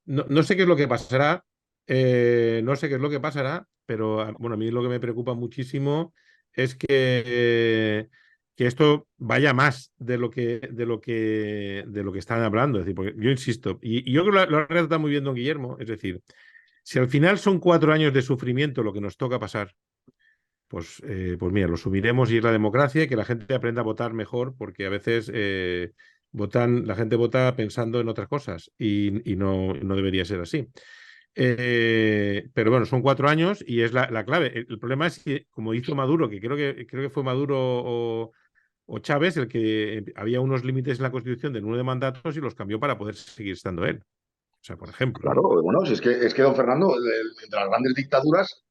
no sé qué es lo que pasará, no sé qué es lo que pasará, pero bueno, a mí lo que me preocupa muchísimo es que esto vaya más de lo que están hablando. Es decir, porque yo insisto, y yo creo que lo ha retratado muy bien don Guillermo, es decir, si al final son 4 años de sufrimiento lo que nos toca pasar, pues mira, lo subiremos y es la democracia y que la gente aprenda a votar mejor, porque a veces la gente vota pensando en otras cosas y no debería ser así. Pero bueno, son 4 años y es la clave. El problema es que, como hizo Maduro, que creo que fue Maduro o Chávez, el que había unos límites en la Constitución de 9 mandatos y los cambió para poder seguir estando él. O sea, por ejemplo, Claro, ¿no? bueno, si es que don Fernando, de las grandes dictaduras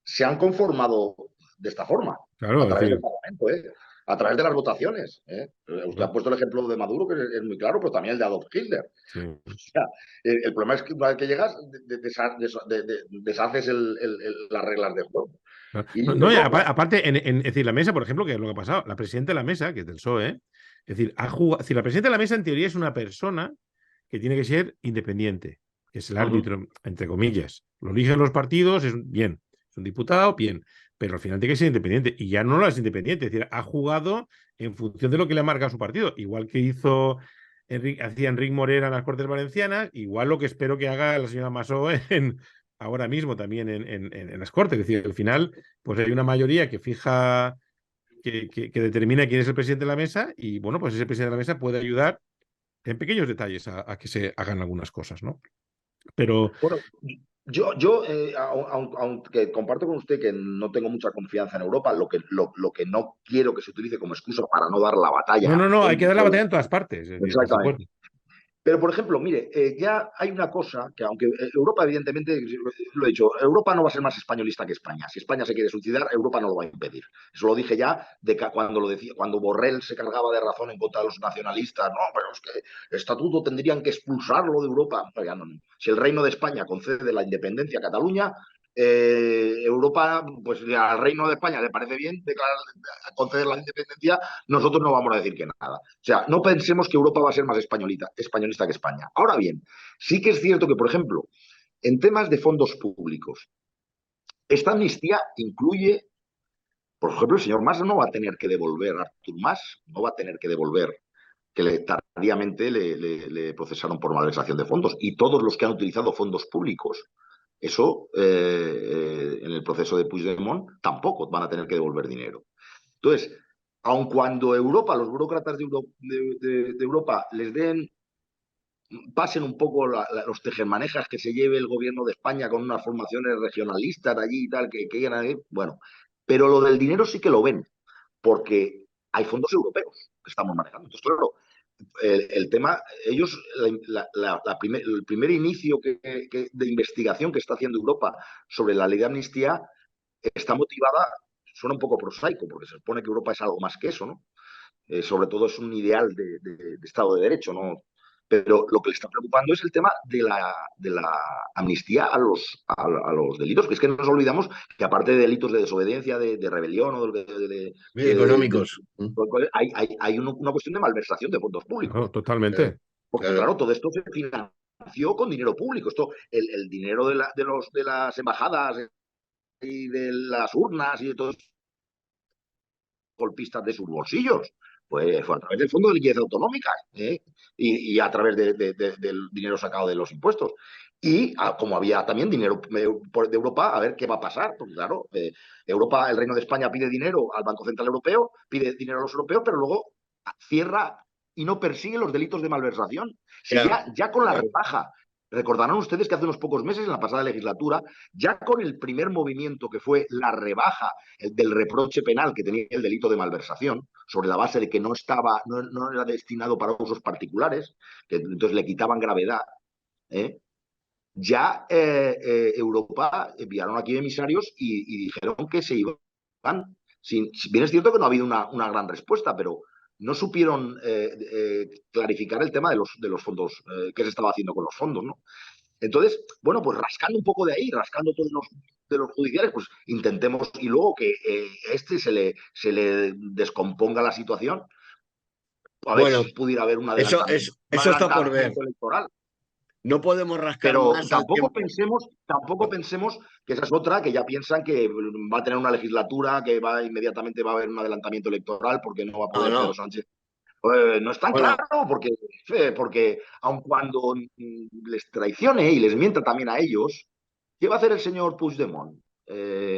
se han conformado de esta forma, Claro, a es través del decir, Parlamento, a través de las votaciones. Usted ha claro, puesto el ejemplo de Maduro, que es muy claro, pero también el de Adolf Hitler. sí. O sea, el problema es que una vez que llegas, deshaces las reglas del juego. Claro. No, Y no, y eso, aparte, es decir, la mesa, por ejemplo, que es lo que ha pasado, la presidenta de la mesa, que es del PSOE, es decir, es decir, la presidenta de la mesa en teoría es una persona que tiene que ser independiente, que es el árbitro, entre comillas. Lo eligen los partidos, bien, es un diputado, bien, pero al final tiene que ser independiente. Y ya no lo es independiente, es decir, ha jugado en función de lo que le ha marcado su partido, igual que hacía Enrique Morera en las Cortes Valencianas, igual lo que espero que haga la señora Masó ahora mismo también en las Cortes. Es decir, al final, pues hay una mayoría que fija, que determina quién es el presidente de la mesa y, bueno, pues ese presidente de la mesa puede ayudar en pequeños detalles a que se hagan algunas cosas, ¿no? Pero, bueno, yo aunque comparto con usted que no tengo mucha confianza en Europa, lo que no quiero que se utilice como excusa para no dar la batalla no, hay en que dar la todo. batalla en todas partes, es decir, por Exactamente. supuesto. Pero, por ejemplo, mire, ya hay una cosa que, aunque Europa, evidentemente, lo he dicho, Europa no va a ser más españolista que España. Si España se quiere suicidar, Europa no lo va a impedir. Eso lo dije ya cuando lo decía, cuando Borrell se cargaba de razón en contra de los nacionalistas. No, pero es que el estatuto tendrían que expulsarlo de Europa. No, ya no. Si el Reino de España concede la independencia a Cataluña, Europa, pues al Reino de España le parece bien conceder la independencia, nosotros no vamos a decir que nada. O sea, no pensemos que Europa va a ser más españolista que España. Ahora bien, sí que es cierto que, por ejemplo, en temas de fondos públicos, esta amnistía incluye, por ejemplo, el señor Mas no va a tener que devolver, Artur Mas no va a tener que devolver que tardíamente le procesaron por malversación de fondos, y todos los que han utilizado fondos públicos. Eso, en el proceso de Puigdemont, tampoco van a tener que devolver dinero. Entonces, aun cuando Europa, los burócratas de Europa pasen un poco los tejemanejas que se lleve el gobierno de España con unas formaciones regionalistas allí y tal, que quieran ir, bueno, pero lo del dinero sí que lo ven, porque hay fondos europeos que estamos manejando. Entonces, claro, el tema, ellos, el primer inicio de investigación que está haciendo Europa sobre la ley de amnistía está motivada, suena un poco prosaico, porque se supone que Europa es algo más que eso, ¿no? Sobre todo es un ideal de Estado de Derecho, ¿no? Pero lo que le está preocupando es el tema de la amnistía a los delitos, que es que nos olvidamos que aparte de delitos de desobediencia, de rebelión o Económicos. hay una cuestión de malversación de fondos públicos. No, totalmente. Porque Claro. claro, todo esto se financió con dinero público. Esto, el dinero de las embajadas y de las urnas y de todos los golpistas de sus bolsillos. Pues fue a través del Fondo de Liquidez Autonómica, y a través del dinero sacado de los impuestos. Y como había también dinero de Europa, a ver qué va a pasar. Porque claro, Europa, el Reino de España pide dinero al Banco Central Europeo, pide dinero a los europeos, pero luego cierra y no persigue los delitos de malversación. Si ya con la rebaja, recordarán ustedes que hace unos pocos meses, en la pasada legislatura, ya con el primer movimiento que fue la rebaja del reproche penal que tenía el delito de malversación, sobre la base de que no era destinado para usos particulares, que entonces le quitaban gravedad, ya Europa enviaron aquí emisarios y dijeron que se iban. Si bien es cierto que no ha habido una gran respuesta, pero no supieron clarificar el tema de los fondos, qué se estaba haciendo con los fondos, ¿no? Entonces, bueno, pues rascando un poco de ahí, rascando todos de los judiciales, pues intentemos, y luego que se le descomponga la situación, a ver Bueno, si pudiera haber un eso está por ver. adelantamiento electoral. No podemos rascar Pero más al tiempo. tampoco pensemos que esa es otra, que ya piensan que va a tener una legislatura, que inmediatamente va a haber un adelantamiento electoral porque no va a poder Pedro No. Sánchez. No es tan Bueno, claro, porque aun cuando les traicione y les mienta también a ellos, ¿qué va a hacer el señor Puigdemont?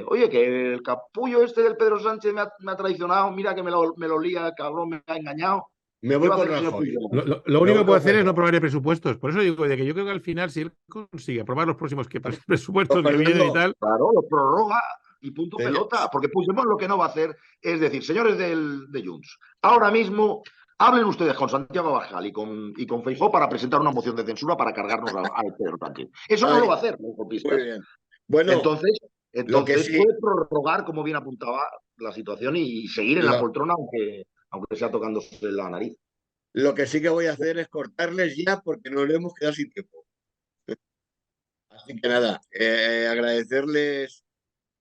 Oye, que el capullo este del Pedro Sánchez me ha traicionado, mira que me lo lía, el cabrón me ha engañado. me ¿Qué voy va a con hacer el señor Rajoy. Puigdemont? Lo Me único voy que puede con hacer es no Rajoy. aprobar presupuestos. Por eso digo de que yo creo que al final, si él consigue aprobar los próximos presupuestos que vienen y Fernando, tal. Claro, lo prorroga y punto señor, pelota. Porque Puigdemont lo que no va a hacer es decir, señores de Junts, ahora mismo hablen ustedes con Santiago Abascal y con Feijóo para presentar una moción de censura para cargarnos al Pedro Sánchez. Eso no lo va a hacer los golpistas. muy bien. Bueno, Entonces, lo que sí, puede prorrogar, como bien apuntaba, la situación y seguir en la lo, poltrona, aunque sea tocándose la nariz. lo que sí que voy a hacer es cortarles ya porque nos hemos quedado sin tiempo. Así que nada, agradecerles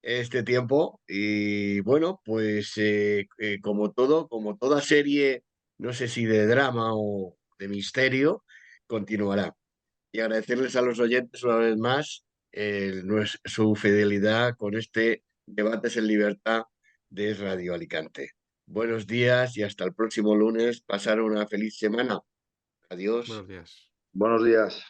este tiempo y bueno, pues como toda serie, no sé si de drama o de misterio, continuará. Y agradecerles a los oyentes una vez más su fidelidad con este Debates en Libertad de Radio Alicante. Buenos días y hasta el próximo lunes. Pasar una feliz semana. Adiós. Buenos días. Buenos días.